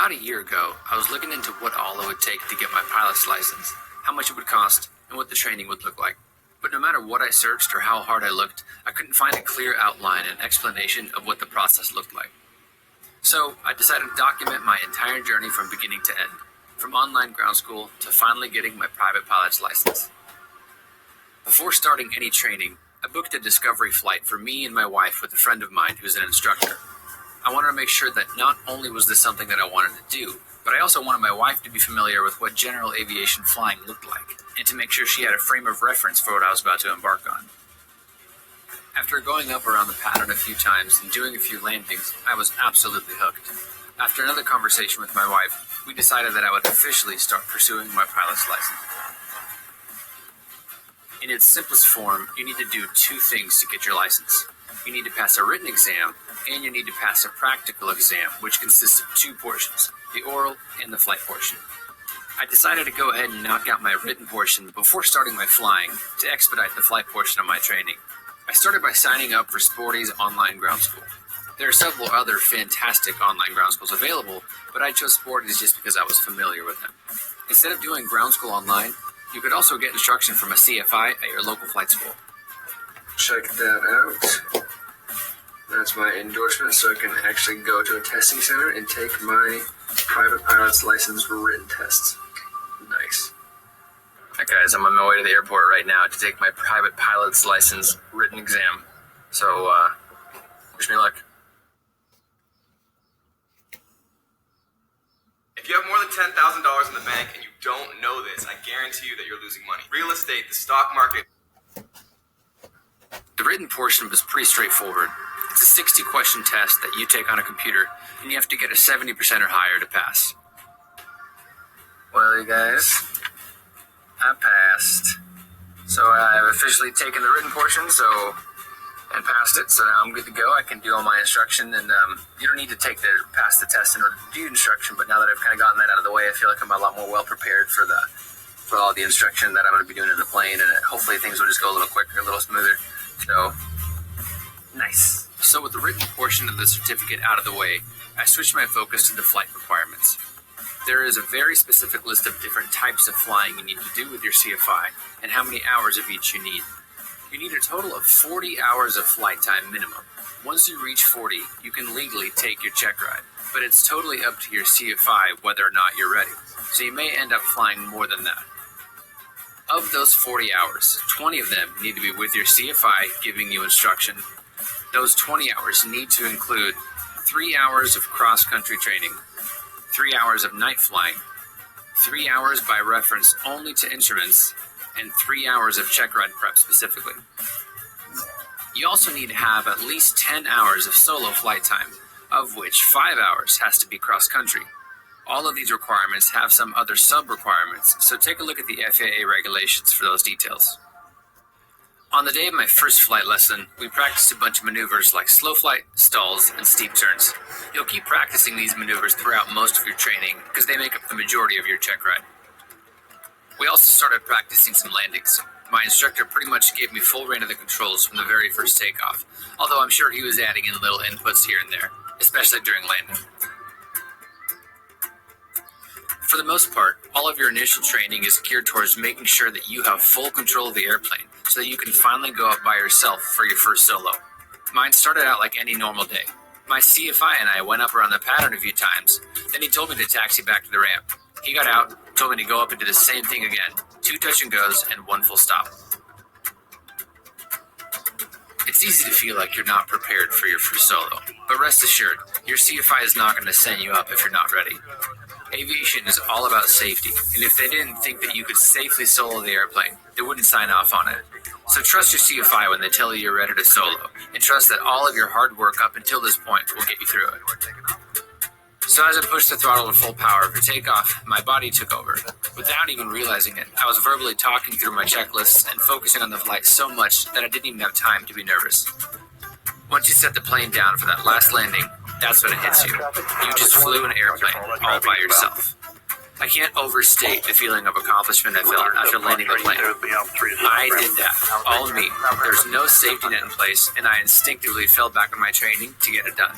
About a year ago, I was looking into what all it would take to get my pilot's license, how much it would cost, and what the training would look like. But no matter what I searched or how hard I looked, I couldn't find a clear outline and explanation of what the process looked like. So I decided to document my entire journey from beginning to end, from online ground school to finally getting my private pilot's license. Before starting any training, I booked a discovery flight for me and my wife with a friend of mine who's an instructor. I wanted to make sure that not only was this something that I wanted to do, but I also wanted my wife to be familiar with what general aviation flying looked like, and to make sure she had a frame of reference for what I was about to embark on. After going up around the pattern a few times and doing a few landings, I was absolutely hooked. After another conversation with my wife, we decided that I would officially start pursuing my pilot's license. In its simplest form, you need to do two things to get your license. You need to pass a written exam, and you need to pass a practical exam, which consists of two portions, the oral and the flight portion. I decided to go ahead and knock out my written portion before starting my flying to expedite the flight portion of my training. I started by signing up for Sporty's online ground school. There are several other fantastic online ground schools available, but I chose Sporty's just because I was familiar with them. Instead of doing ground school online, you could also get instruction from a CFI at your local flight school. Check that out. That's my endorsement, so I can actually go to a testing center and take my private pilot's license written tests. Nice. Alright guys, I'm on my way to the airport right now to take my private pilot's license written exam. So, wish me luck. If you have more than $10,000 in the bank and you don't know this, I guarantee you that you're losing money. Real estate, the stock market. The written portion was pretty straightforward. It's a 60-question test that you take on a computer, and you have to get a 70% or higher to pass. Well, you guys, I passed. So I've officially taken the written portion, and passed it, so now I'm good to go. I can do all my instruction, and you don't need to pass the test in order to do instruction, but now that I've kind of gotten that out of the way, I feel like I'm a lot more well prepared for all the instruction that I'm going to be doing in the plane, and hopefully things will just go a little quicker, a little smoother. So, nice. So with the written portion of the certificate out of the way, I switched my focus to the flight requirements. There is a very specific list of different types of flying you need to do with your CFI, and how many hours of each you need. You need a total of 40 hours of flight time minimum. Once you reach 40, you can legally take your check ride, but it's totally up to your CFI whether or not you're ready, so you may end up flying more than that. Of those 40 hours, 20 of them need to be with your CFI giving you instruction. Those 20 hours need to include 3 hours of cross-country training, 3 hours of night flying, 3 hours by reference only to instruments, and 3 hours of check ride prep specifically. You also need to have at least 10 hours of solo flight time, of which 5 hours has to be cross-country. All of these requirements have some other sub-requirements, so take a look at the FAA regulations for those details. On the day of my first flight lesson, we practiced a bunch of maneuvers like slow flight, stalls, and steep turns. You'll keep practicing these maneuvers throughout most of your training because they make up the majority of your check ride. We also started practicing some landings. My instructor pretty much gave me full reign of the controls from the very first takeoff, although I'm sure he was adding in little inputs here and there, especially during landing. For the most part, all of your initial training is geared towards making sure that you have full control of the airplane so that you can finally go up by yourself for your first solo. Mine started out like any normal day. My CFI and I went up around the pattern a few times, then he told me to taxi back to the ramp. He got out, told me to go up and do the same thing again, 2 touch and goes and 1 full stop. It's easy to feel like you're not prepared for your first solo, but rest assured, your CFI is not going to send you up if you're not ready. Aviation is all about safety, and if they didn't think that you could safely solo the airplane, they wouldn't sign off on it. So trust your CFI when they tell you you're ready to solo, and trust that all of your hard work up until this point will get you through it. So as I pushed the throttle to full power for takeoff, my body took over. Without even realizing it, I was verbally talking through my checklists and focusing on the flight so much that I didn't even have time to be nervous. Once you set the plane down for that last landing, that's when it hits you. You just flew an airplane all by yourself. I can't overstate the feeling of accomplishment I felt after landing the plane. I did that, all me. There's no safety net in place, and I instinctively fell back on my training to get it done.